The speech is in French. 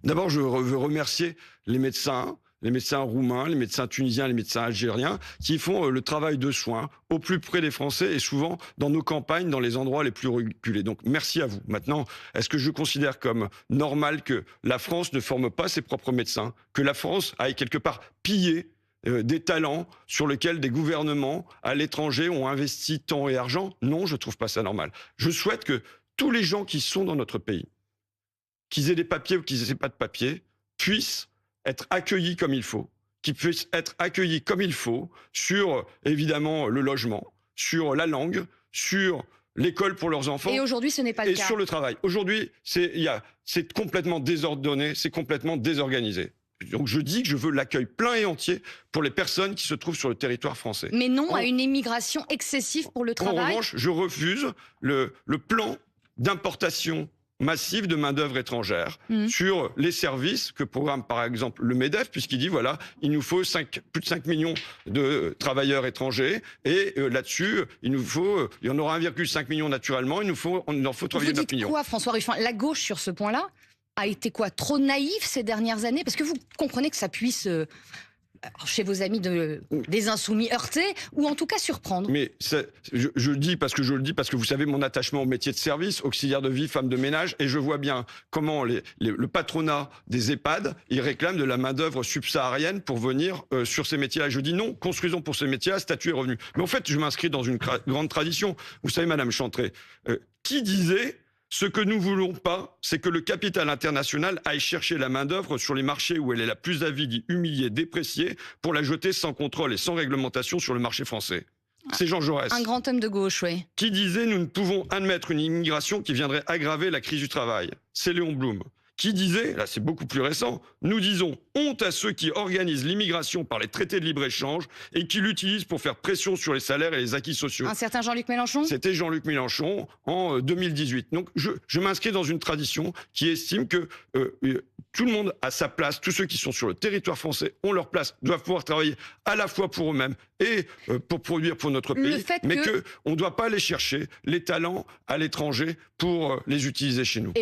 D'abord, je veux remercier les médecins roumains, les médecins tunisiens, les médecins algériens, qui font le travail de soins au plus près des Français et souvent dans nos campagnes, dans les endroits les plus reculés. Donc merci à vous. Maintenant, est-ce que je considère comme normal que la France ne forme pas ses propres médecins, que la France aille quelque part piller des talents sur lesquels des gouvernements à l'étranger ont investi temps et argent? Non, je ne trouve pas ça normal. Je souhaite que tous les gens qui sont dans notre pays, qu'ils aient des papiers ou qu'ils n'aient pas de papiers, puissent être accueillis comme il faut, qu'ils puissent être accueillis comme il faut sur, évidemment, le logement, sur la langue, sur l'école pour leurs enfants. Et aujourd'hui, ce n'est pas le et cas. sur le travail. Aujourd'hui, c'est complètement désordonné, c'est complètement désorganisé. Donc je dis que je veux l'accueil plein et entier pour les personnes qui se trouvent sur le territoire français. Mais non à une immigration excessive pour le travail. En revanche, je refuse le plan d'importation massive de main-d'œuvre étrangère sur les services que programme par exemple le MEDEF, puisqu'il dit voilà, il nous faut plus de 5 millions de travailleurs étrangers et là-dessus, il y en aura 1,5 million naturellement, il en faut 3,9 millions. Vous dites quoi, François Ruffin? La gauche sur ce point-là a été quoi, trop naïf ces dernières années? Parce que vous comprenez que ça puisse, chez vos amis des insoumis, heurter ou en tout cas surprendre. Mais je le dis parce que vous savez mon attachement au métier de service, auxiliaire de vie, femme de ménage, et je vois bien comment le patronat des EHPAD, il réclame de la main-d'œuvre subsaharienne pour venir sur ces métiers-là. Je dis non, construisons pour ces métiers-là, statut et revenu. Mais en fait, je m'inscris dans une grande tradition. Vous savez, Madame Chantrey, qui disait ce que nous voulons pas, c'est que le capital international aille chercher la main-d'œuvre sur les marchés où elle est la plus avide, humiliée, dépréciée, pour la jeter sans contrôle et sans réglementation sur le marché français. C'est Jean Jaurès. Un grand homme de gauche, oui. Qui disait nous ne pouvons admettre une immigration qui viendrait aggraver la crise du travail. C'est Léon Blum. Qui disait, là c'est beaucoup plus récent, nous disons honte à ceux qui organisent l'immigration par les traités de libre-échange et qui l'utilisent pour faire pression sur les salaires et les acquis sociaux. Un certain Jean-Luc Mélenchon? C'était Jean-Luc Mélenchon en 2018. Donc je m'inscris dans une tradition qui estime que tout le monde a sa place, tous ceux qui sont sur le territoire français ont leur place, doivent pouvoir travailler à la fois pour eux-mêmes et pour produire pour notre pays, mais qu'on ne doit pas aller chercher les talents à l'étranger pour les utiliser chez nous.